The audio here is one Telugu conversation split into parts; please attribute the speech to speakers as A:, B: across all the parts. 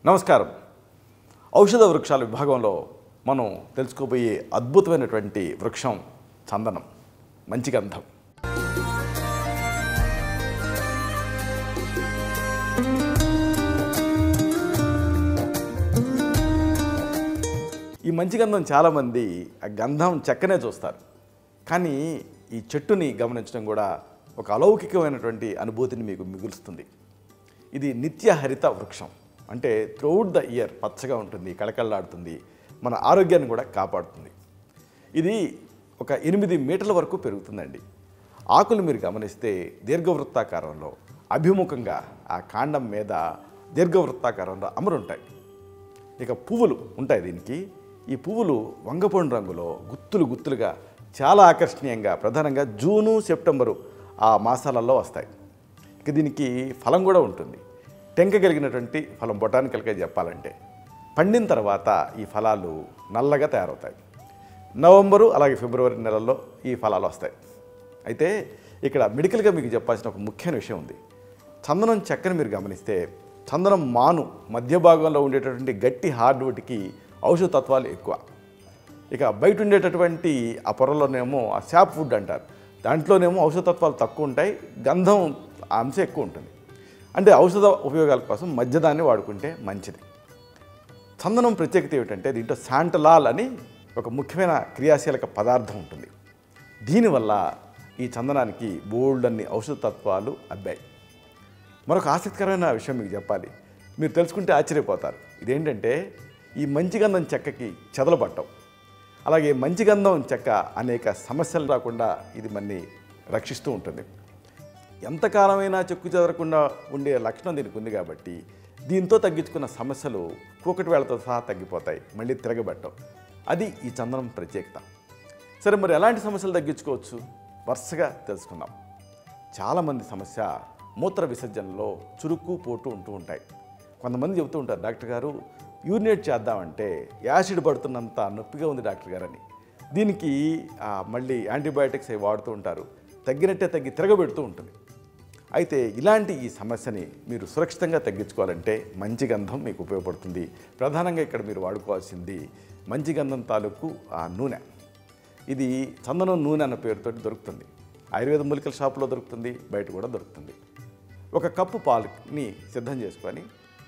A: నమస్కారం. ఔషధ వృక్షాల విభాగంలో మనం తెలుసుకోబోయే అద్భుతమైనటువంటి వృక్షం చందనం, మంచి గంధం. ఈ మంచి గంధం చాలామంది ఆ గంధం చెక్కనే చూస్తారు, కానీ ఈ చెట్టుని గమనించడం కూడా ఒక అలౌకికమైనటువంటి అనుభూతిని మీకు మిగులుస్తుంది. ఇది నిత్య హరిత వృక్షం, అంటే త్రూఅవుట్ ద ఇయర్ పచ్చగా ఉంటుంది, కళకళలాడుతుంది, మన ఆరోగ్యాన్ని కూడా కాపాడుతుంది. ఇది ఒక 8 మీటర్ల వరకు పెరుగుతుందండి. ఆకులు మీరు గమనిస్తే దీర్ఘవృత్తాకారంలో అభిముఖంగా ఆ కాండం మీద దీర్ఘవృత్తాకారంలో అమరుంటాయి. ఇక పువ్వులు ఉంటాయి దీనికి. ఈ పువ్వులు వంగపండు రంగులో గుత్తులుగా చాలా ఆకర్షణీయంగా ప్రధానంగా జూను సెప్టెంబరు ఆ మాసాలలో వస్తాయి. ఇక దీనికి ఫలం కూడా ఉంటుంది. టెంక కలిగినటువంటి ఫలం, బొటానికల్గా చెప్పాలంటే పండిన తర్వాత ఈ ఫలాలు నల్లగా తయారవుతాయి. నవంబరు అలాగే ఫిబ్రవరి నెలల్లో ఈ ఫలాలు వస్తాయి. అయితే ఇక్కడ మెడికల్గా మీకు చెప్పాల్సిన ఒక ముఖ్యమైన విషయం ఉంది. చందనం చెక్కని మీరు గమనిస్తే చందనం మాను మధ్య భాగంలో ఉండేటటువంటి గట్టి హార్డ్వుడ్కి ఔషధ తత్వాలు ఎక్కువ. ఇక బయట ఉండేటటువంటి ఆ పొరలోనేమో ఆ శాప్ వుడ్ అంటారు, దాంట్లోనేమో ఔషధ తత్వాలు తక్కువ ఉంటాయి, గంధం అంశం ఎక్కువ ఉంటుంది. అంటే ఔషధ ఉపయోగాల కోసం మధ్యదాన్ని వాడుకుంటే మంచిది. చందనం ప్రత్యేకత ఏమిటంటే దీంట్లో శాంటలాల్ అని ఒక ముఖ్యమైన క్రియాశీలక పదార్థం ఉంటుంది. దీనివల్ల ఈ చందనానికి బోల్డ్ అన్ని ఔషధ తత్వాలు అబ్బాయి. మరొక ఆసక్తికరమైన విషయం మీకు చెప్పాలి, మీరు తెలుసుకుంటే ఆశ్చర్యపోతారు. ఇదేంటంటే ఈ మంచి గంధం చెక్కకి చెదలు పట్టవు. అలాగే మంచి గంధం చెక్క అనేక సమస్యలు రాకుండా ఇది మనని రక్షిస్తూ ఉంటుంది. ఎంతకాలమైనా చెక్కు చెదరకుండా ఉండే లక్షణం దీనికి ఉంది కాబట్టి దీంతో తగ్గించుకున్న సమస్యలు కూకటి వేళతో సహా తగ్గిపోతాయి, మళ్ళీ తిరగబట్టవు. అది ఈ చందనం ప్రత్యేకత. సరే, మరి ఎలాంటి సమస్యలు తగ్గించుకోవచ్చు వరుసగా తెలుసుకుందాం. చాలామంది సమస్య మూత్ర విసర్జనలో చురుకు పోటు ఉంటూ ఉంటాయి. కొంతమంది చెబుతూ ఉంటారు, డాక్టర్ గారు యూరినేట్ చేద్దామంటే యాసిడ్ పడుతున్నంత నొప్పిగా ఉంది డాక్టర్ గారు అని. దీనికి మళ్ళీ యాంటీబయాటిక్స్ అవి వాడుతూ ఉంటారు, తగ్గినట్టే తగ్గి తిరగబెడుతూ ఉంటుంది. అయితే ఇలాంటి ఈ సమస్యని మీరు సురక్షితంగా తగ్గించుకోవాలంటే మంచి గంధం మీకు ఉపయోగపడుతుంది. ప్రధానంగా ఇక్కడ మీరు వాడుకోవాల్సింది మంచి గంధం తాలూకు ఆ నూనె. ఇది చందనం నూనె అన్న పేరుతో దొరుకుతుంది. ఆయుర్వేద మూలికల షాపులో దొరుకుతుంది, బయట కూడా దొరుకుతుంది. ఒక కప్పు పాలుని సిద్ధం చేసుకొని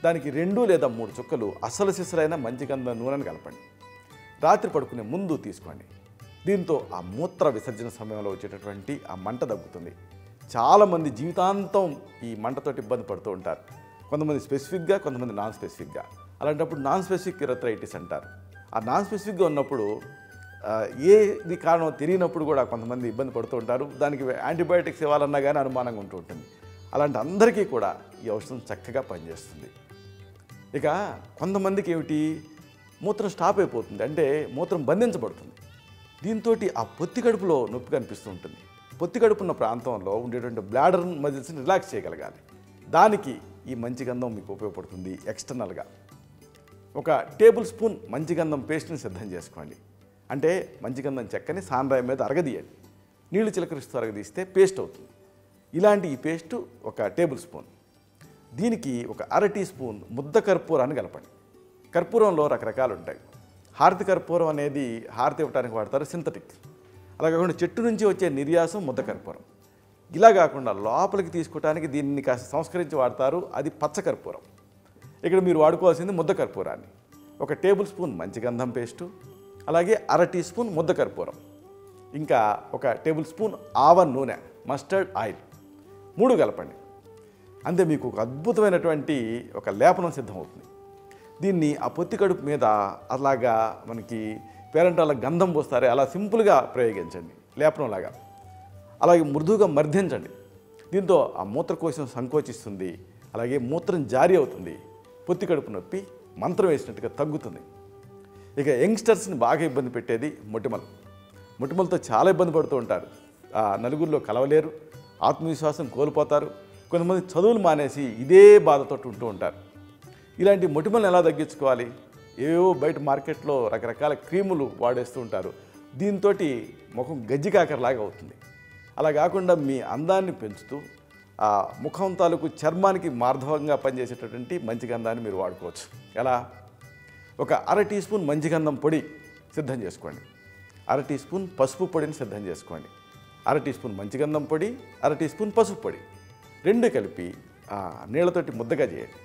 A: దానికి 2 లేదా 3 చుక్కలు అసలు సిసలైన మంచి గంధం నూనెను కలపండి. రాత్రి పడుకునే ముందు తీసుకోండి. దీంతో ఆ మూత్ర విసర్జన సమయంలో వచ్చేటటువంటి ఆ మంట తగ్గుతుంది. చాలామంది జీవితాంతం ఈ మంటతోటి ఇబ్బంది పడుతూ ఉంటారు. కొంతమంది స్పెసిఫిక్గా, కొంతమంది నాన్ స్పెసిఫిక్గా. అలాంటప్పుడు నాన్ స్పెసిఫిక్ యూరథ్రైటిస్ అంటారు. ఆ నాన్ స్పెసిఫిక్గా ఉన్నప్పుడు ఏది కారణం తెలియనప్పుడు కూడా కొంతమంది ఇబ్బంది పడుతూ ఉంటారు. దానికి యాంటీబయాటిక్స్ ఇవ్వాలన్నా కానీ అనుమానంగా ఉంటూ ఉంటుంది. అలాంటి అందరికీ కూడా ఈ ఔషధం చక్కగా పనిచేస్తుంది. ఇక కొంతమందికి ఏమిటి, మూత్రం స్టాప్ అయిపోతుంది, అంటే మూత్రం బంధించబడుతుంది. దీంతో ఆ పొత్తి కడుపులో నొప్పి కనిపిస్తూ ఉంటుంది. పొత్తి కడుపు ఉన్న ప్రాంతంలో ఉండేటువంటి బ్లాడర్ మజిల్స్ని రిలాక్స్ చేయగలగాలి. దానికి ఈ మంచి గంధం మీకు ఉపయోగపడుతుంది. ఎక్స్టర్నల్గా 1 టేబుల్ స్పూన్ మంచి గంధం పేస్ట్ని సిద్ధం చేసుకోండి. అంటే మంచి గంధం చెక్కని సాన్రాయి మీద అరగదీయండి. నీళ్లు చిలకరిస్తూ అరగదీస్తే పేస్ట్ అవుతుంది. ఇలాంటి ఈ పేస్టు 1 టేబుల్ స్పూన్. దీనికి 1/2 టీ స్పూన్ ముద్ద కర్పూరాన్ని కలపండి. కర్పూరంలో రకరకాలు ఉంటాయి. హారతి కర్పూరం అనేది హారతి ఇవ్వడానికి వాడతారు, సింథటిక్. అలా కాకుండా చెట్టు నుంచి వచ్చే నిర్యాసం ముద్ద కర్పూరం. ఇలా కాకుండా లోపలికి తీసుకోవడానికి దీన్ని కాస్త సంస్కరించి వాడతారు, అది పచ్చ కర్పూరం. ఇక్కడ మీరు వాడుకోవాల్సింది ముద్ద కర్పూరాన్ని. 1 టేబుల్ స్పూన్ మంచి గంధం పేస్టు, అలాగే 1/2 టీ స్పూన్ ముద్ద కర్పూరం, ఇంకా 1 టేబుల్ స్పూన్ ఆవ నూనె, మస్టర్డ్ ఆయిల్, 3 కలపండి. అంతే, మీకు ఒక అద్భుతమైనటువంటి ఒక లేపనం సిద్ధమవుతుంది. దీన్ని ఆ పొత్తి కడుపు మీద అలాగా మనకి పేరంటాల గంధం పోస్తారే అలా సింపుల్గా ప్రయోగించండి, లేపనంలాగా. అలాగే మృదువుగా మర్దించండి. దీంతో ఆ మూత్రకోశం సంకోచిస్తుంది, అలాగే మూత్రం జారీ అవుతుంది, పొత్తి కడుపు నొప్పి మంత్రం వేసినట్టుగా తగ్గుతుంది. ఇక యంగ్స్టర్స్ని బాగా ఇబ్బంది పెట్టేది మొటిమలు. మొటిమలతో చాలా ఇబ్బంది పడుతూ ఉంటారు. నలుగురిలో కలవలేరు, ఆత్మవిశ్వాసం కోల్పోతారు. కొంతమంది చదువులు మానేసి ఇదే బాధతో ఉంటూ ఉంటారు. ఇలాంటి మొటిమలను ఎలా తగ్గించుకోవాలి? ఏవో బయట మార్కెట్లో రకరకాల క్రీములు వాడేస్తూ ఉంటారు. దీంతో ముఖం గజ్జికాకరలాగా అవుతుంది. అలా కాకుండా మీ అందాన్ని పెంచుతూ ఆ ముఖం తాలూకు చర్మానికి మార్ధవంగా పనిచేసేటటువంటి మంచి గంధాన్ని మీరు వాడుకోవచ్చు. ఎలా? ఒక అర టీ స్పూన్ మంచి గంధం పొడి సిద్ధం చేసుకోండి, అర టీ స్పూన్ పసుపు పొడిని సిద్ధం చేసుకోండి, అర టీ స్పూన్ మంచి గంధం పొడి, అర టీ స్పూన్ పసుపు పొడి, రెండు కలిపి నీళ్ళతోటి ముద్దగా చేయండి,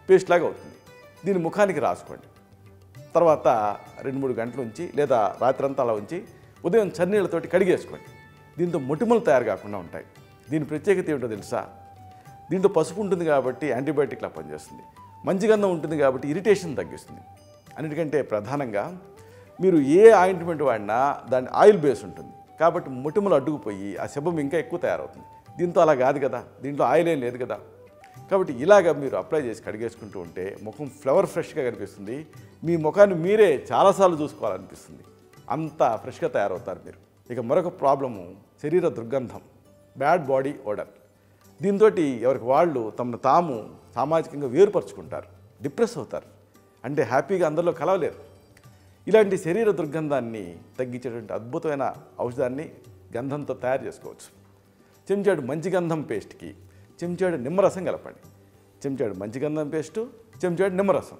A: పేస్ట్ లాగా అవుతుంది. దీన్ని ముఖానికి రాసుకోండి. తర్వాత 2-3 గంటల ఉంచి లేదా రాత్రంతా అలా ఉంచి ఉదయం చన్నీళ్ళతోటి కడిగేసుకోండి. దీంతో మొటిమలు తయారు కాకుండా ఉంటాయి. దీని ప్రత్యేకత ఏమిటో తెలుసా? దీంట్లో పసుపు ఉంటుంది కాబట్టి యాంటీబయాటిక్లా పనిచేస్తుంది, మంచి గంధం ఉంటుంది కాబట్టి ఇరిటేషన్ తగ్గిస్తుంది. అన్నిటికంటే ప్రధానంగా మీరు ఏ ఆయింట్మెంట్ వాడినా దాని ఆయిల్ బేస్ ఉంటుంది కాబట్టి మొటిమలు అడ్డుకుపోయి ఆ శబం ఇంకా ఎక్కువ తయారవుతుంది. దీంతో అలా కాదు కదా, దీంట్లో ఆయిల్ ఏం లేదు కదా. కాబట్టి ఇలాగ మీరు అప్లై చేసి కడిగేసుకుంటూ ఉంటే ముఖం ఫ్లవర్ ఫ్రెష్గా కనిపిస్తుంది. మీ ముఖాన్ని మీరే చాలాసార్లు చూసుకోవాలనిపిస్తుంది, అంత ఫ్రెష్గా తయారవుతారు మీరు. ఇక మరొక ప్రాబ్లము శరీర దుర్గంధం, బ్యాడ్ బాడీ ఓడర్. దీంతో ఎవరికి వాళ్ళు తమను తాము సామాజికంగా వేరుపరుచుకుంటారు, డిప్రెస్ అవుతారు, అంటే హ్యాపీగా అందరిలో కలవలేరు. ఇలాంటి శరీర దుర్గంధాన్ని తగ్గించేటువంటి అద్భుతమైన ఔషధాన్ని గంధంతో తయారు చేసుకోవచ్చు. చెంచాడు మంచి గంధం పేస్ట్కి చెంచాడు నిమ్మరసం కలపండి. చెంచాడు మంచి గంధం పేస్టు, చెంచాడు నిమ్మరసం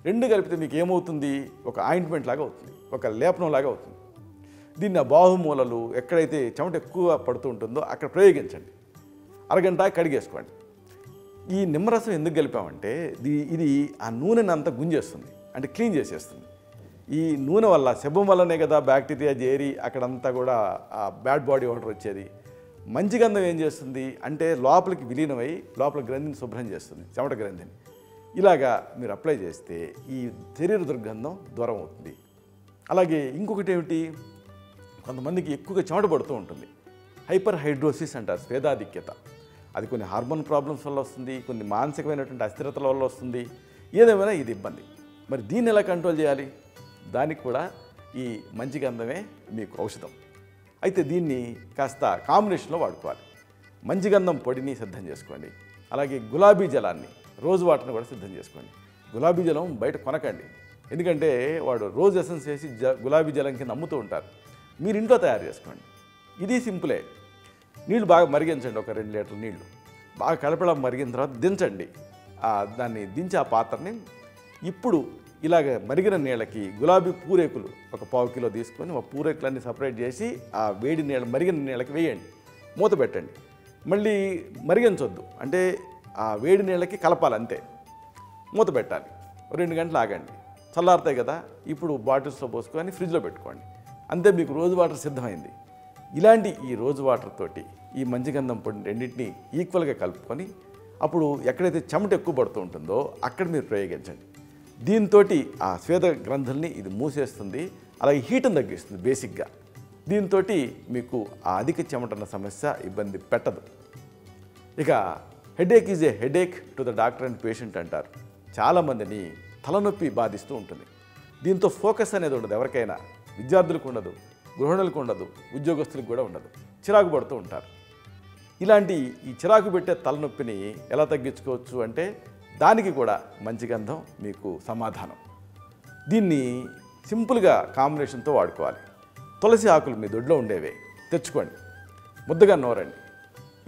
A: రెండు కలిపితే మీకు ఏమవుతుంది? ఒక ఆయింట్మెంట్ లాగా అవుతుంది, ఒక లేపనం లాగా అవుతుంది. దీన్ని ఆ బాహుమూలలు ఎక్కడైతే చెమట ఎక్కువ పడుతూ ఉంటుందో అక్కడ ప్రయోగించండి. అరగంట కడిగేసుకోండి. ఈ నిమ్మరసం ఎందుకు కలిపామంటే ఇది ఆ నూనెని అంతా గుంజేస్తుంది, అంటే క్లీన్ చేసేస్తుంది. ఈ నూనె వల్ల శబం వల్లనే కదా బ్యాక్టీరియా చేరి అక్కడంతా కూడా ఆ బ్యాడ్ బాడీ ఓడర్ వచ్చేది. మంచి గంధం ఏం చేస్తుంది అంటే లోపలికి విలీనమై లోపల గ్రంథిని శుభ్రం చేస్తుంది, చెమట గ్రంథిని. ఇలాగా మీరు అప్లై చేస్తే ఈ శరీర దుర్గంధం దూరం అవుతుంది. అలాగే ఇంకొకటి ఏమిటి, కొంతమందికి ఎక్కువగా చెమట పడుతూ ఉంటుంది, హైపర్ హైడ్రోసిస్ అంటారు, స్వేదాధిక్యత. అది కొన్ని హార్మోన్ ప్రాబ్లమ్స్ వల్ల వస్తుంది, కొన్ని మానసికమైనటువంటి అస్థిరతల వల్ల వస్తుంది. ఏదేమైనా ఇది ఇబ్బంది. మరి దీన్ని ఎలా కంట్రోల్ చేయాలి? దానికి కూడా ఈ మంచి గంధమే మీకు ఔషధం. అయితే దీన్ని కాస్త కాంబినేషన్లో వాడుకోవాలి. మంచి గంధం పొడిని సిద్ధం చేసుకోండి, అలాగే గులాబీ జలాన్ని, రోజ్ వాటర్ని కూడా సిద్ధం చేసుకోండి. గులాబీ జలం బయట కొనకండి, ఎందుకంటే వాడు రోజ్ ఎసెన్స్ వేసి గులాబీ జలం కింద అమ్ముతూ ఉంటారు. మీరు ఇంట్లో తయారు చేసుకోండి, ఇది సింపులే. నీళ్ళు బాగా మరిగించండి, ఒక 2 లీటర్ల నీళ్లు బాగా కలపడం మరిగిన తర్వాత దించండి. దాన్ని దించి ఆ పాత్రని ఇప్పుడు ఇలాగ మరిగిన నీళ్ళకి గులాబీ పూరేకులు ఒక 1/4 కిలో తీసుకొని ఆ పూరేకులన్నీ సపరేట్ చేసి ఆ వేడి నీళ్ళ మరిగిన నీళ్ళకి వేయండి, మూత పెట్టండి. మళ్ళీ మరిగించొద్దు, అంటే ఆ వేడి నీళ్ళకి కలపాలి అంతే, మూత పెట్టాలి. 2 గంటలు ఆగండి, చల్లారుతాయి కదా. ఇప్పుడు బాటిల్స్లో పోసుకొని ఫ్రిడ్జ్లో పెట్టుకోండి, అంతే మీకు రోజ్ వాటర్ సిద్ధమైంది. ఇలాంటి ఈ రోజ్ వాటర్ తోటి ఈ మంచి గంధం పొడి రెండింటినీ ఈక్వల్గా కలుపుకొని అప్పుడు ఎక్కడైతే చెమట ఎక్కువ పడుతూ ఉంటుందో అక్కడ మీరు ప్రయోగించండి. దీంతో ఆ స్వేద గ్రంథుల్ని ఇది మూసేస్తుంది, అలాగే హీట్ని తగ్గిస్తుంది బేసిక్గా. దీంతో మీకు ఆ అధిక చెమటన్న సమస్య ఇబ్బంది పెట్టదు. ఇక headache is a headache to the doctor and patient అంటారు. చాలామందిని తలనొప్పి బాధిస్తూ ఉంటుంది. దీంతో ఫోకస్ అనేది ఉండదు, ఎవరికైనా, విద్యార్థులకు ఉండదు, గృహిణులకు ఉండదు, ఉద్యోగస్తులకు కూడా ఉండదు, చిరాకు పడుతూ ఉంటారు. ఇలాంటి ఈ చిరాకు పెట్టే తలనొప్పిని ఎలా తగ్గించుకోవచ్చు అంటే దానికి కూడా మంచి గంధం మీకు సమాధానం. దీన్ని సింపుల్గా కాంబినేషన్తో వాడుకోవాలి. తులసి ఆకులు మీ దొడ్లో ఉండేవే తెచ్చుకోండి, ముద్దగా నూరండి.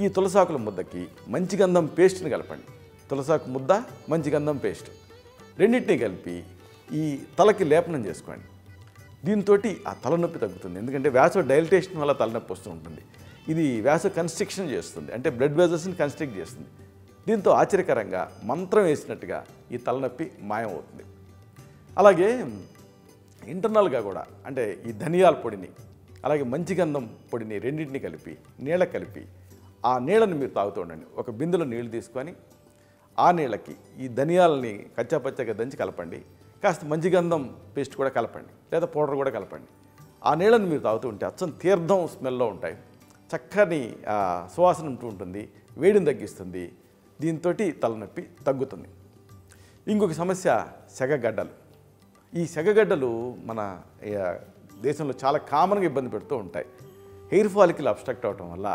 A: ఈ తులసి ఆకుల ముద్దకి మంచి గంధం పేస్ట్ని కలపండి. తులసాకు ముద్ద, మంచి గంధం పేస్ట్ రెండింటినీ కలిపి ఈ తలకి లేపనం చేసుకోండి. దీంతో ఆ తలనొప్పి తగ్గుతుంది, ఎందుకంటే వ్యాసో డైలటేషన్ వల్ల తలనొప్పి వస్తూ ఉంటుంది. ఇది వ్యాసో కన్స్ట్రిక్షన్ చేస్తుంది, అంటే బ్లడ్ వెజల్స్ని కన్స్ట్రిక్ట్ చేస్తుంది. దీంతో ఆశ్చర్యకరంగా మంత్రం వేసినట్టుగా ఈ తలనొప్పి మాయం అవుతుంది. అలాగే ఇంటర్నల్గా కూడా, అంటే ఈ ధనియాల పొడిని అలాగే మంచి గంధం పొడిని రెండింటిని కలిపి నీళ్ళ కలిపి ఆ నీళ్ళని మీరు తాగుతూ ఉండండి. ఒక బిందెలో నీళ్లు తీసుకొని ఆ నీళ్ళకి ఈ ధనియాలని కచ్చాపచ్చగా దంచి కలపండి, కాస్త మంచి గంధం పేస్ట్ కూడా కలపండి, లేదా పౌడర్ కూడా కలపండి. ఆ నీళ్ళని మీరు తాగుతూ ఉంటే అచ్చం తీర్థం స్మెల్లో ఉంటాయి, చక్కని సువాసన ఉంటూ ఉంటుంది, వేడిని తగ్గిస్తుంది. దీంతో తలనొప్పి తగ్గుతుంది. ఇంకొక సమస్య సెగగడ్డలు. ఈ సెగగడ్డలు మన దేశంలో చాలా కామన్గా ఇబ్బంది పెడుతూ ఉంటాయి. హెయిర్ ఫాలికల్ అబ్స్ట్రక్ట్ అవటం వల్ల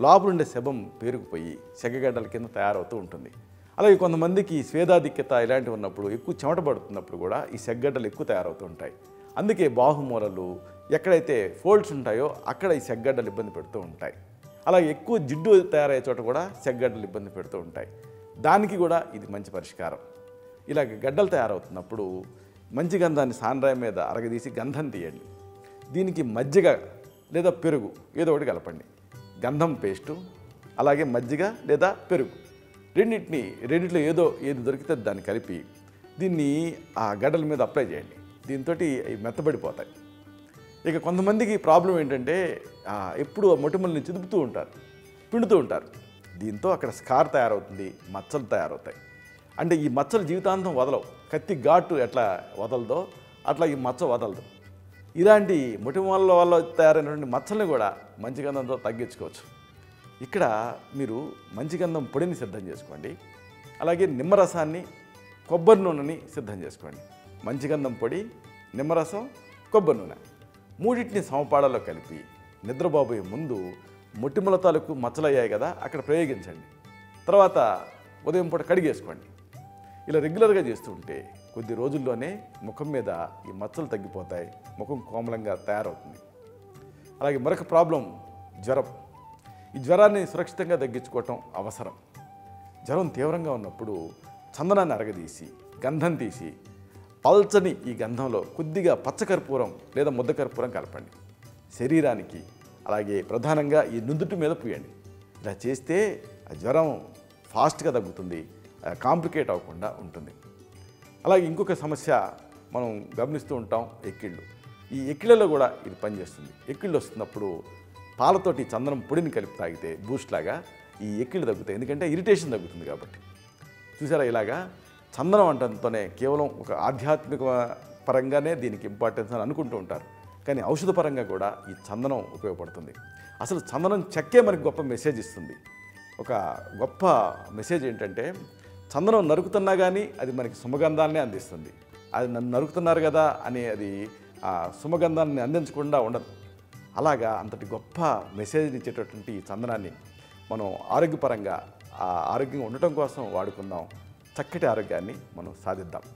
A: లోపల ఉండే శబం పేరుకుపోయి సెగగడ్డల కింద తయారవుతూ ఉంటుంది. అలాగే కొంతమందికి స్వేదాధిక్యత ఇలాంటివి ఉన్నప్పుడు, ఎక్కువ చెమట పడుతున్నప్పుడు కూడా ఈ సెగ్గడ్డలు ఎక్కువ తయారవుతూ ఉంటాయి. అందుకే బాహుమూలలు ఎక్కడైతే ఫోల్డ్స్ ఉంటాయో అక్కడ ఈ సెగ్గడ్డలు ఇబ్బంది పెడుతూ ఉంటాయి. అలాగే ఎక్కువ జిడ్డు తయారయ్యే చోట కూడా చెగ్గడ్డలు ఇబ్బంది పెడుతూ ఉంటాయి. దానికి కూడా ఇది మంచి పరిష్కారం. ఇలాగ గడ్డలు తయారవుతున్నప్పుడు మంచి గంధాన్ని సాండ్రాయి మీద అరగదీసి గంధం తీయండి. దీనికి మజ్జిగ లేదా పెరుగు ఏదో ఒకటి కలపండి. గంధం పేస్టు అలాగే మజ్జిగ లేదా పెరుగు రెండిట్లో ఏది దొరికితే దాన్ని కలిపి దీన్ని ఆ గడ్డల మీద అప్లై చేయండి. దీంతో అవి మెత్తబడిపోతాయి. ఇక కొంతమందికి ప్రాబ్లం ఏంటంటే ఎప్పుడు మొటిమల్ని చిదుపుతూ ఉంటారు, పిండుతూ ఉంటారు. దీంతో అక్కడ స్కార్ తయారవుతుంది, మచ్చలు తయారవుతాయి. అంటే ఈ మచ్చలు జీవితాంతం వదలవు. కత్తి ఘాటు ఎట్లా వదలదో అట్లా ఈ మచ్చ వదలదు. ఇలాంటి మొటిమల వల్ల తయారైనటువంటి మచ్చల్ని కూడా మంచి గంధంతో తగ్గించుకోవచ్చు. ఇక్కడ మీరు మంచి గంధం పొడిని సిద్ధం చేసుకోండి. అలాగే నిమ్మరసాన్ని, కొబ్బరి నూనెని సిద్ధం చేసుకోండి. మంచి గంధం పొడి, నిమ్మరసం, కొబ్బరి నూనె మూడింటిని సమపాడలో కలిపి నిద్రపోబోయే ముందు మొటిమల తాలూకు మచ్చలయ్యాయి కదా అక్కడ ప్రయోగించండి. తర్వాత ఉదయం పూట కడిగేసుకోండి. ఇలా రెగ్యులర్గా చేస్తూ ఉంటే కొద్ది రోజుల్లోనే ముఖం మీద ఈ మచ్చలు తగ్గిపోతాయి, ముఖం కోమలంగా తయారవుతుంది. అలాగే మరొక ప్రాబ్లం జ్వరం. ఈ జ్వరాన్ని సురక్షితంగా తగ్గించుకోవటం అవసరం. జ్వరం తీవ్రంగా ఉన్నప్పుడు చందనాన్ని అరగదీసి గంధం తీసి పల్చని ఈ గంధంలో కొద్దిగా పచ్చకర్పూరం లేదా ముద్దకర్పూరం కలపండి. శరీరానికి అలాగే ప్రధానంగా ఈ నుదుటి మీద పూయండి. ఇలా చేస్తే ఆ జ్వరం ఫాస్ట్గా తగ్గుతుంది, కాంప్లికేట్ అవ్వకుండా ఉంటుంది. అలాగే ఇంకొక సమస్య మనం గమనిస్తూ ఉంటాం, ఎక్కిళ్ళు. ఈ ఎక్కిళ్ళలో కూడా ఇది పనిచేస్తుంది. ఎక్కిళ్ళు వస్తున్నప్పుడు పాలతోటి చందనం పొడిని కలిపి తాగితే బూస్ట్ లాగా ఈ ఎక్కిళ్ళు తగ్గుతాయి. ఎందుకంటే ఇరిటేషన్ తగ్గుతుంది కాబట్టి. చూసారా, ఇలాగా చందనం అంటంతోనే కేవలం ఒక ఆధ్యాత్మిక పరంగానే దీనికి ఇంపార్టెన్స్ అని అనుకుంటూ ఉంటారు. కానీ ఔషధ పరంగా కూడా ఈ చందనం ఉపయోగపడుతుంది. అసలు చందనం చెక్కే మనకి గొప్ప మెసేజ్ ఇస్తుంది. ఒక గొప్ప మెసేజ్ ఏంటంటే చందనం నరుకుతున్నా కానీ అది మనకి సుమగంధాన్ని అందిస్తుంది. అది నన్ను నరుకుతున్నారు కదా అని అది ఆ సుమగంధాన్ని అందించకుండా ఉండదు. అలాగా అంతటి గొప్ప మెసేజ్ని ఇచ్చేటటువంటి ఈ చందనాన్ని మనం ఆరోగ్యపరంగా ఆరోగ్యంగా ఉండటం కోసం వాడుకుందాం. చక్కటి ఆరోగ్యాన్ని మనం సాధిద్దాం.